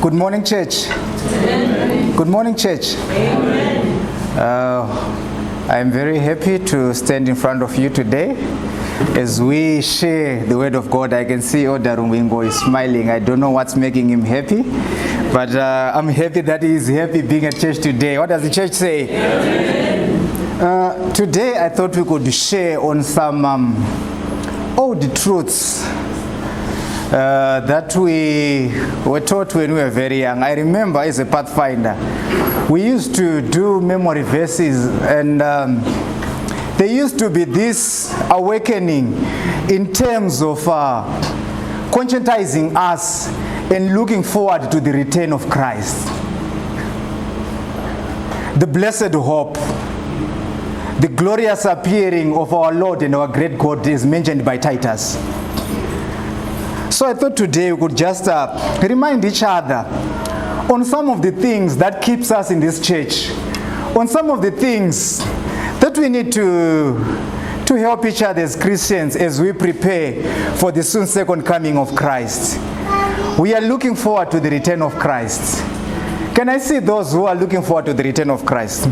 Good morning, church. Amen. Good morning, church. I'm very happy to stand in front of you today as we share the word of God. I can see Odarumbingo is smiling. I don't know what's making him happy, but I'm happy that he is happy being at church today. What does the church say? Today I thought we could share on some old truths that we were taught when we were very young. I remember as a pathfinder, we used to do memory verses, and there used to be this awakening in terms of conscientizing us and looking forward to the return of Christ. The blessed hope, the glorious appearing of our Lord and our great God is mentioned by Titus. So I thought today we could just remind each other on some of the things that keeps us in this church, on some of the things that we need to help each other as Christians as we prepare for the soon second coming of Christ. We are looking forward to the return of Christ. Can I see those who are looking forward to the return of Christ?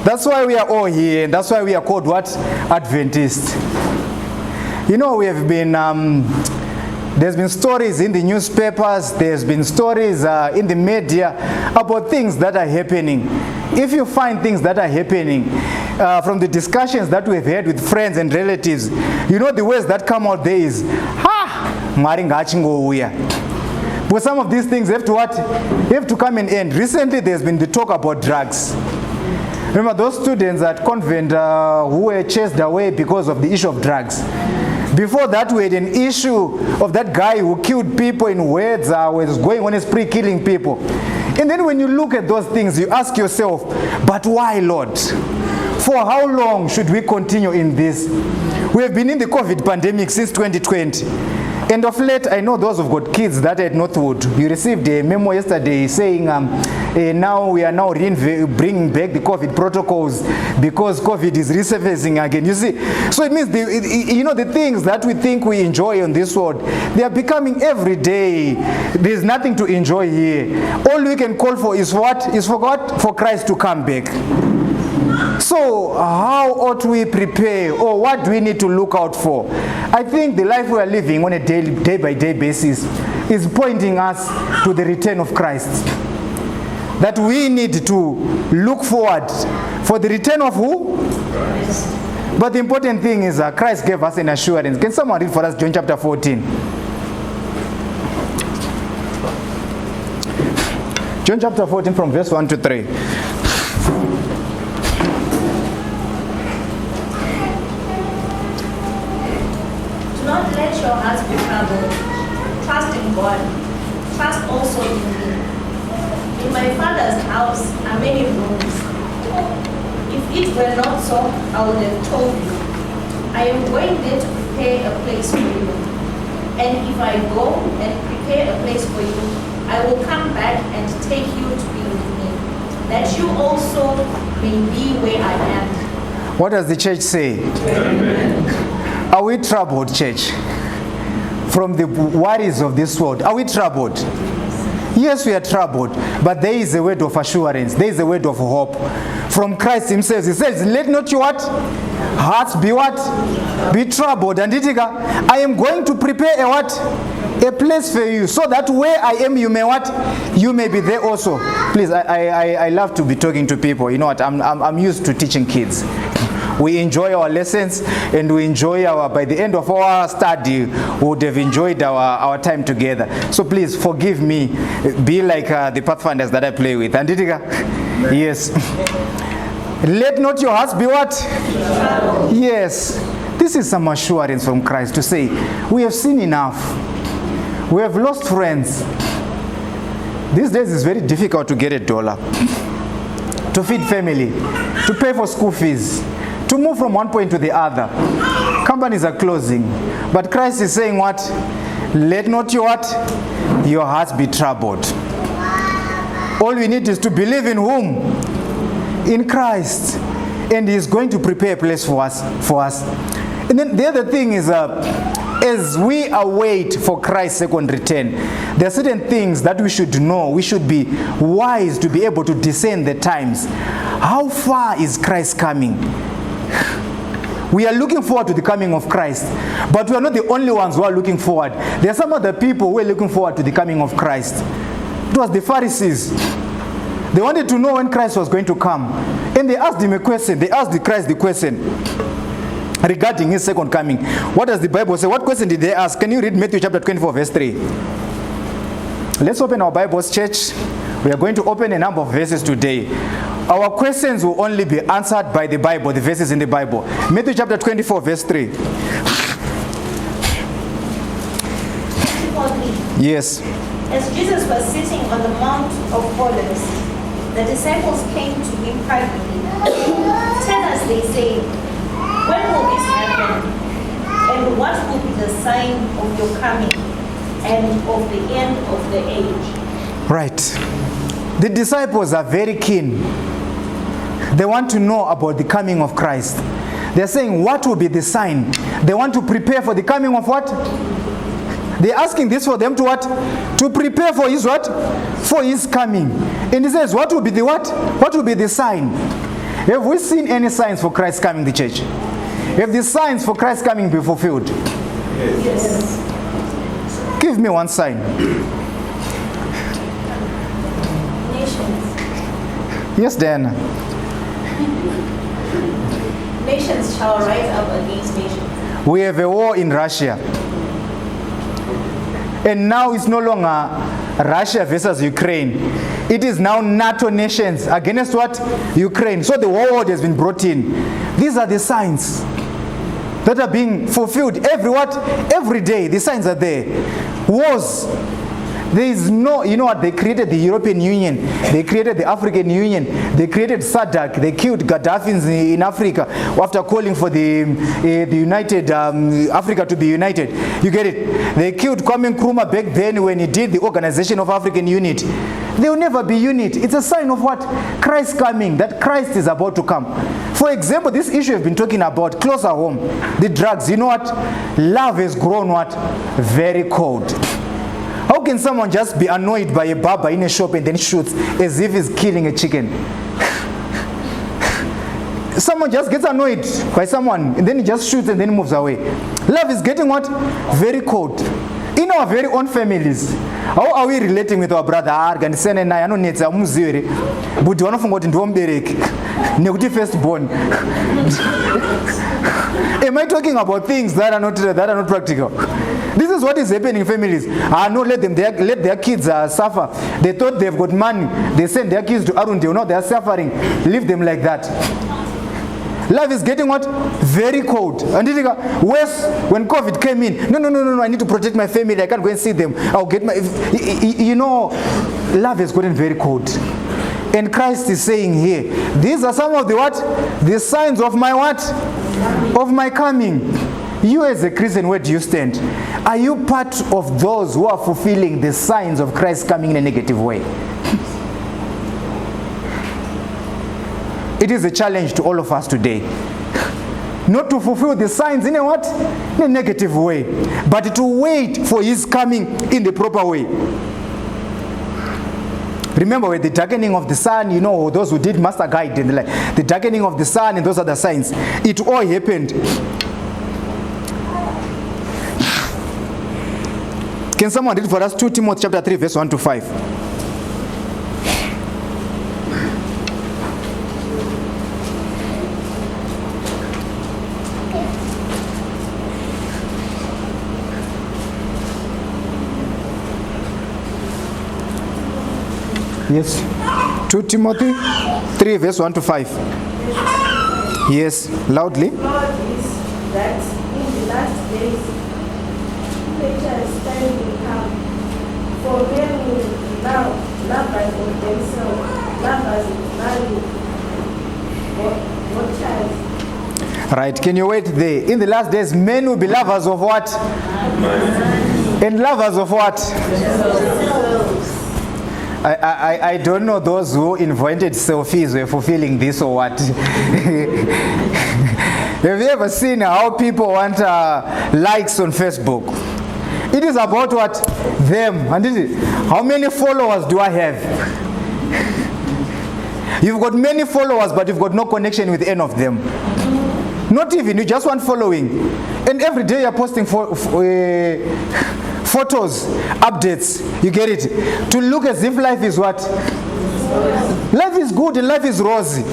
That's why we are all here, and that's why we are called what? Adventists. You know, we have been there's been stories in the newspapers, there's been stories in the media about things that are happening. If you find things that are happening from the discussions that we've had with friends and relatives, you know the words that come out there is, but some of these things have to what? Have to come and end. Recently there's been the talk about drugs. Remember those students at convent who were chased away because of the issue of drugs. Before that, we had an issue of that guy who killed people in words, was going on a spree killing people. And then when you look at those things, you ask yourself, but why, Lord? For how long should we continue in this? We have been in the COVID pandemic since 2020. And of late, I know those who've got kids that at Northwood. You received a memo yesterday saying now we are now bringing back the COVID protocols because COVID is resurfacing again. You see, so it means the things that we think we enjoy on this world, they are becoming every day. There's nothing to enjoy here. All we can call for is what? Is for God, for Christ to come back. So how ought we prepare, or what do we need to look out for? I think the life we are living on a day-by-day basis is pointing us to the return of Christ. That we need to look forward for the return of who? Christ. But the important thing is Christ gave us an assurance. Can someone read for us John chapter 14? John chapter 14 from verse 1 to 3. Not let your hearts be troubled. Trust in God. Trust also in me. In my Father's house are many rooms. If it were not so, I would have told you. I am going there to prepare a place for you. And if I go and prepare a place for you, I will come back and take you to be with me, that you also may be where I am. What does the church say? Amen. Are we troubled, church? From the worries of this world, are we troubled? Yes, we are troubled, but there is a word of assurance. There is a word of hope from Christ himself. He says, let not your what? Hearts be what? Be troubled. And I am going to prepare a what? A place for you, so that where I am, you may what? You may be there also. Please, I love to be talking to people. You know what? I'm used to teaching kids. We enjoy our lessons, and we enjoy by the end of our study, we would have enjoyed our time together. So please forgive me, be like the pathfinders that I play with. And yes. Let not your hearts be what? Yes. This is some assurance from Christ to say, we have seen enough. We have lost friends. These days it's very difficult to get $1, to feed family, to pay for school fees, to move from one point to the other. Companies are closing. But Christ is saying what? Let not your what? Your hearts be troubled. All we need is to believe in whom? In Christ. And he is going to prepare a place for us. And then the other thing is, as we await for Christ's second return, there are certain things that we should know. We should be wise to be able to discern the times. How far is Christ coming? We are looking forward to the coming of Christ, but we are not the only ones who are looking forward. There are some other people who are looking forward to the coming of Christ. It was the Pharisees. They wanted to know when Christ was going to come. And they asked him a question. They asked Christ the question regarding his second coming. What does the Bible say? What question did they ask? Can you read Matthew chapter 24, verse 3? Let's open our Bibles, church. We are going to open a number of verses today. Our questions will only be answered by the Bible, the verses in the Bible. Matthew chapter 24, verse 3. Yes. As Jesus was sitting on the Mount of Olives, the disciples came to him privately. Tell us, they said, when will this happen? And what will be the sign of your coming and of the end of the age? Right. The disciples are very keen. They want to know about the coming of Christ. They're saying, what will be the sign? They want to prepare for the coming of what? They're asking this for them to what? To prepare for his what? For his coming. And he says, what will be the what? What will be the sign? Have we seen any signs for Christ coming, the church? Have the signs for Christ coming been fulfilled? Yes. Give me one sign. Nations. Yes, Diana. Nations shall rise up against nations. We have a war in Russia. And now it's no longer Russia versus Ukraine. It is now NATO nations against what? Ukraine. So the war has been brought in. These are the signs that are being fulfilled every day. The signs are there. Wars. There is no, you know what, they created the European Union, they created the African Union, they created SADC, they killed Gaddafis in Africa after calling for the United, Africa to be united. You get it? They killed Kwame Nkrumah back then when he did the Organization of African Unity. They will never be unit. It's a sign of what? Christ coming, that Christ is about to come. For example, this issue I've been talking about, closer home, the drugs, you know what? Love has grown what? Very cold. How can someone just be annoyed by a barber in a shop and then shoots as if he's killing a chicken? Someone just gets annoyed by someone and then he just shoots and then moves away. Love is getting what? Very cold. In our very own families, how are we relating with our brother? Firstborn. Am I talking about things that are not practical? This is what is happening in families. No, let their kids suffer. They thought they've got money. They send their kids to Arundi. No, they are suffering. Leave them like that. Life is getting what? Very cold. And it got worse when COVID came in. No, I need to protect my family. I can't go and see them. I'll get my... You know, love has gotten very cold. And Christ is saying here, these are some of the what? The signs of my what? Of my coming. You as a Christian, where do you stand? Are you part of those who are fulfilling the signs of Christ coming in a negative way? It is a challenge to all of us today. Not to fulfill the signs in a what? In a negative way. But to wait for his coming in the proper way. Remember with the darkening of the sun, you know, those who did Master Guide and the darkening of the sun and those other signs. It all happened. Can someone read for us 2 Timothy chapter 3 verse 1 to 5? Yes. 2 Timothy 3 verse 1 to 5. Yes, loudly. God is that in the last days, greater time will come. For men will love lovers of themselves, lovers of value, what child? Right, can you wait there? In the last days, men will be lovers of what? And lovers of what? I don't know those who invented selfies were fulfilling this or what. Have you ever seen how people want likes on Facebook? It is about what? Them. And it is, how many followers do I have? You've got many followers, but you've got no connection with any of them. Not even, you just want following. And every day you're posting photos, updates, you get it? To look as if life is what? Life is good and life is rosy.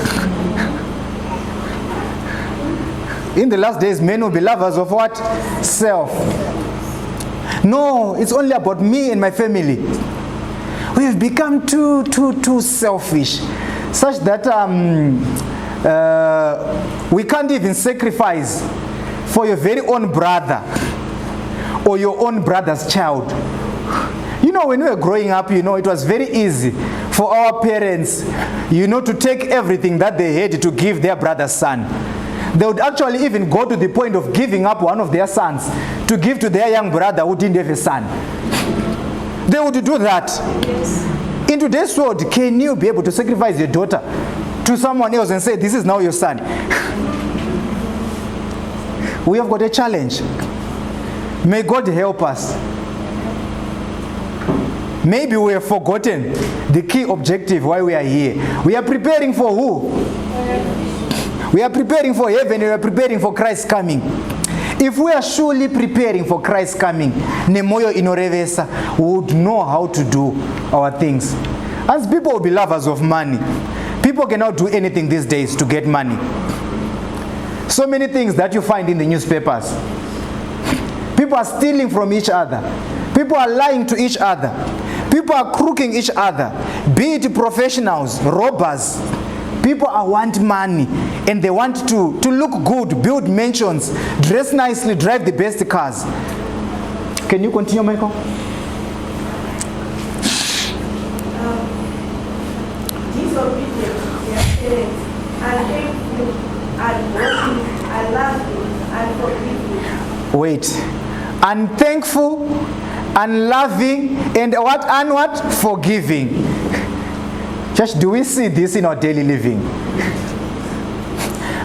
In the last days, men will be lovers of what? Self. No, it's only about me and my family. We have become too selfish, such that we can't even sacrifice for your very own brother or your own brother's child. You know, when we were growing up, it was very easy for our parents, to take everything that they had to give their brother's son. They would actually even go to the point of giving up one of their sons to give to their young brother who didn't have a son. They would do that. Yes. In today's world, can you be able to sacrifice your daughter to someone else and say, this is now your son? We have got a challenge. May God help us. Maybe we have forgotten the key objective why we are here. We are preparing for who? We are preparing for heaven, we are preparing for Christ's coming. If we are surely preparing for Christ's coming, nemoyo inorevesa, we would know how to do our things. As people will be lovers of money. People cannot do anything these days to get money. So many things that you find in the newspapers. People are stealing from each other. People are lying to each other. People are crooking each other. Be it professionals, robbers. People want money and they want to look good, build mansions, dress nicely, drive the best cars. Can you continue, Michael? Disobedient to their parents, unthankful, unworthy, unloving, unforgiving. Wait. Unthankful, unloving, and what? And what? Forgiving. Church, do we see this in our daily living?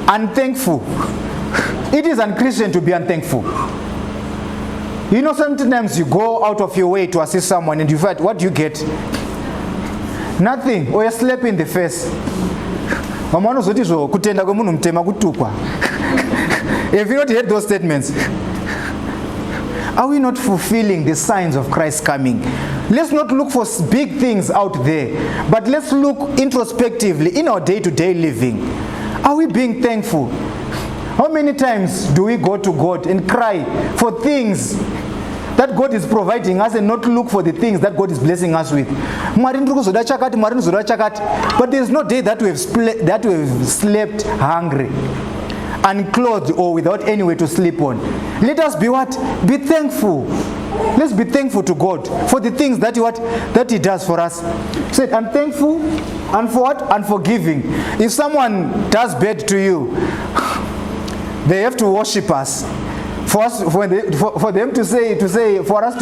Unthankful. It is unchristian to be unthankful. Sometimes you go out of your way to assist someone and you find, what do you get? Nothing. Or you're slapped in the face. Have you not heard those statements? Are we not fulfilling the signs of Christ's coming? Let's not look for big things out there, but let's look introspectively in our day-to-day living. Are we being thankful? How many times do we go to God and cry for things that God is providing us and not look for the things that God is blessing us with? But there's no day that we have slept hungry, unclothed, or without any way to sleep on. Let us be what? Be thankful. Let's be thankful to God for the things that He does for us. Said, I'm thankful, and for what? Unforgiving. If someone does bad to you, they have to worship us. For us to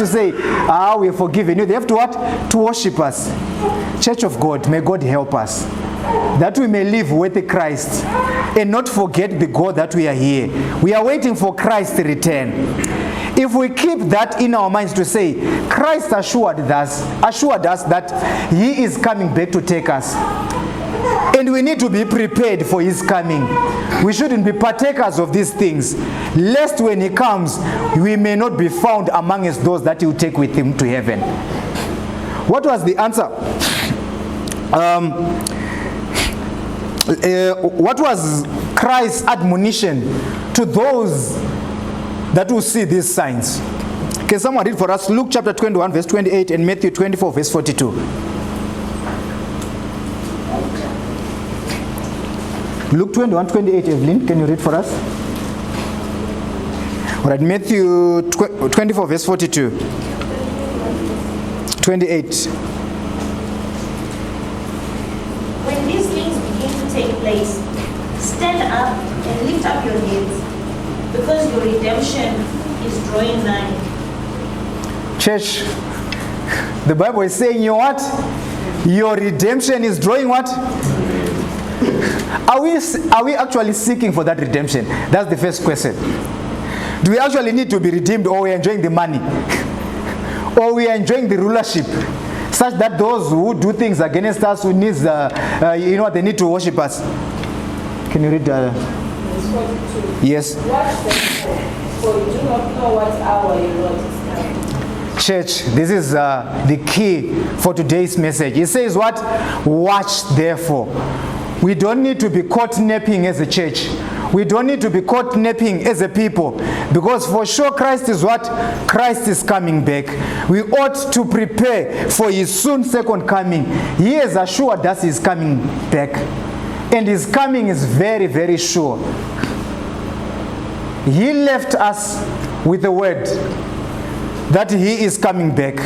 say, we have forgiven you. They have to what? To worship us. Church of God, may God help us, that we may live with Christ and not forget the God that we are here. We are waiting for Christ's return. If we keep that in our minds to say, Christ assured us that He is coming back to take us, and we need to be prepared for His coming. We shouldn't be partakers of these things, lest when He comes, we may not be found amongst those that He will take with Him to heaven. What was the answer? What was Christ's admonition to those that will see these signs? Can someone read for us Luke chapter 21 verse 28 and Matthew 24 verse 42? Luke 21, 28, Evelyn, can you read for us? All right, Matthew 24 verse 42. 28. When these things begin to take place, stand up and lift up your heads, because your redemption is drawing nigh. Church, the Bible is saying, you what? Your redemption is drawing what? Are we actually seeking for that redemption? That's the first question. Do we actually need to be redeemed, or we are enjoying the money? Or we are enjoying the rulership, such that those who do things against us, who needs, they need to worship us? Can you read? Verse 42. Yes. Watch therefore, for you do not know what hour your Lord is coming. Church, this is the key for today's message. It says what? Watch therefore. We don't need to be caught napping as a church. We don't need to be caught napping as a people, because for sure Christ is what? Christ is coming back. We ought to prepare for his soon second coming. He has assured us he's coming back, and his coming is very, very sure. He left us with the word that he is coming back.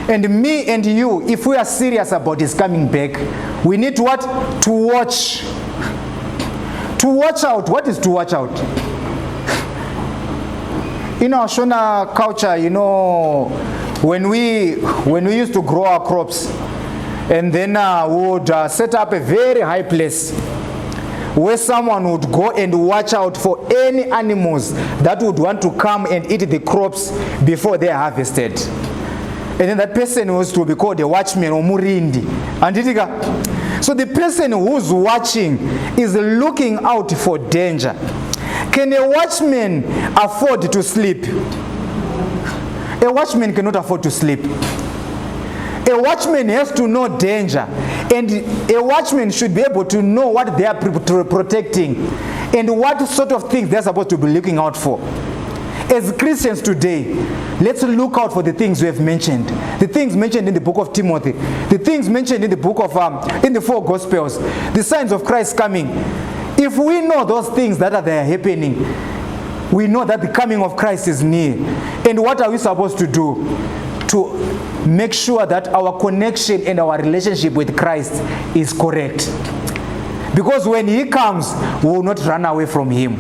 And me and you, if we are serious about his coming back, we need to what? To watch. To watch out. What is to watch out? In our Shona culture, when we used to grow our crops, and then we would set up a very high place where someone would go and watch out for any animals that would want to come and eat the crops before they are harvested. And then that person was to be called a watchman or murindi. So the person who's watching is looking out for danger. Can a watchman afford to sleep? A watchman cannot afford to sleep. A watchman has to know danger, and a watchman should be able to know what they are protecting and what sort of things they're supposed to be looking out for. As Christians today, let's look out for the things we have mentioned. The things mentioned in the book of Timothy. The things mentioned in the book of, in the 4 Gospels. The signs of Christ coming. If we know those things that are there happening, we know that the coming of Christ is near. And what are we supposed to do? To make sure that our connection and our relationship with Christ is correct. Because when he comes, we will not run away from him.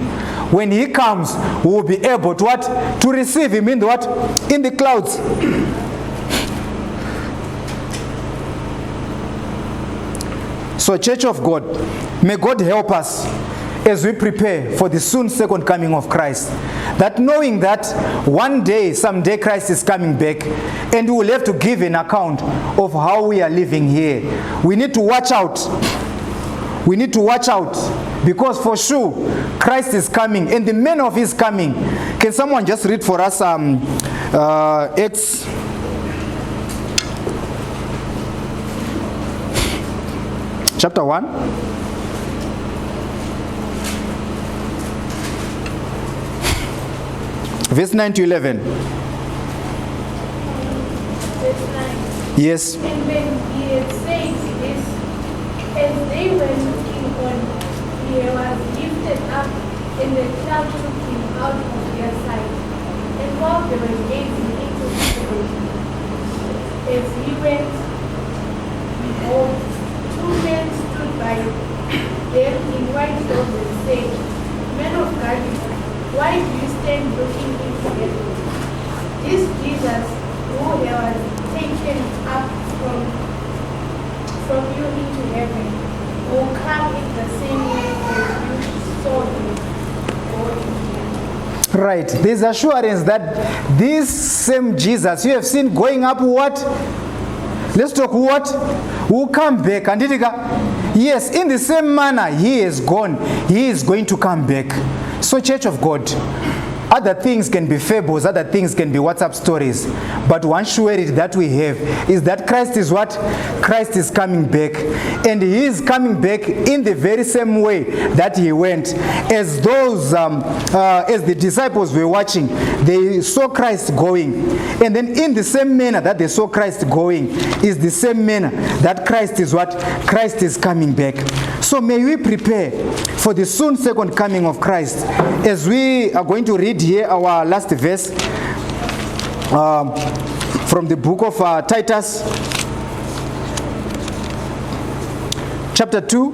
When he comes, we will be able to what? To receive him in the what? In the clouds. So, Church of God, may God help us as we prepare for the soon second coming of Christ. That knowing that one day, someday Christ is coming back, and we will have to give an account of how we are living here. We need to watch out. We need to watch out, because for sure Christ is coming, and the manner of his coming. Can someone just read for us Acts chapter 1? Verse 9 to 11. Verse 9. Yes. And when he had said this, as they were looking on, he was lifted up, and the cloud took him out of their sight. And while they were gazing into heaven, as he went, behold, 2 men stood by them in white robes and said, Men of Galilee, why do you stand looking into heaven? This Jesus, who was taken up from you into heaven, will come in the same way as you saw him go into heaven. Right. There's assurance that this same Jesus you have seen going up what? Let's talk what? Will come back. And yes, in the same manner he is gone, he is going to come back. So, Church of God, other things can be fables, other things can be WhatsApp stories, but one surety that we have is that Christ is what? Christ is coming back, and he is coming back in the very same way that he went. As those, as the disciples were watching, they saw Christ going, and then in the same manner that they saw Christ going is the same manner that Christ is what? Christ is coming back. So may we prepare for the soon second coming of Christ. As we are going to read here our last verse from the book of Titus, chapter 2,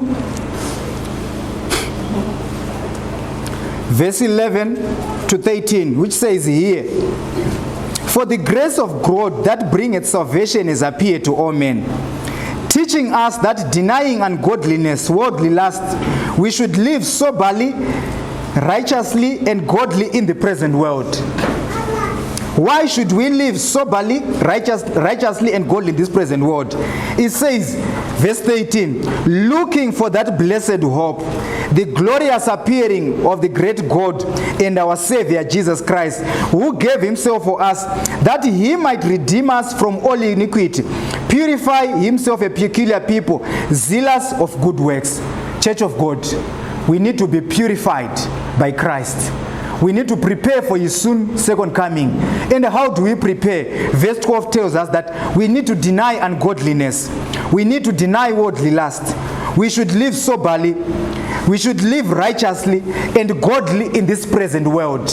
verse 11 to 13, which says here, For the grace of God that bringeth salvation is appeared to all men, teaching us that denying ungodliness, worldly lust, we should live soberly, righteously, and godly in the present world. Why should we live soberly, righteously, and godly in this present world? It says, verse 18, looking for that blessed hope, the glorious appearing of the great God and our Savior Jesus Christ, who gave himself for us, that he might redeem us from all iniquity, purify himself a peculiar people, zealous of good works. Church of God, we need to be purified by Christ. We need to prepare for his soon second coming. And how do we prepare? Verse 12 tells us that we need to deny ungodliness. We need to deny worldly lust. We should live soberly. We should live righteously and godly in this present world.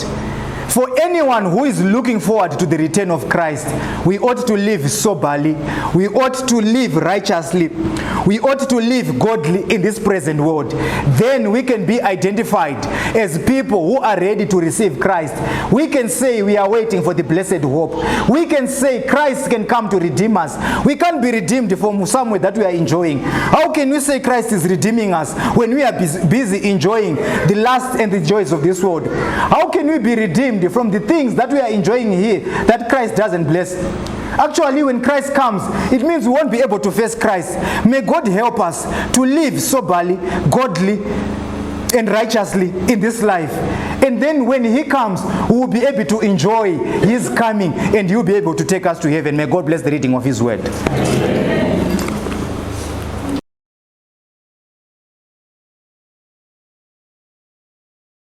For anyone who is looking forward to the return of Christ, we ought to live soberly. We ought to live righteously. We ought to live godly in this present world. Then we can be identified as people who are ready to receive Christ. We can say we are waiting for the blessed hope. We can say Christ can come to redeem us. We can't be redeemed from somewhere that we are enjoying. How can we say Christ is redeeming us when we are busy enjoying the lust and the joys of this world? How can we be redeemed from the things that we are enjoying here that Christ doesn't bless? Actually, when Christ comes, it means we won't be able to face Christ. May God help us to live soberly, godly, and righteously in this life. And then when he comes, we will be able to enjoy his coming, and he will be able to take us to heaven. May God bless the reading of his word.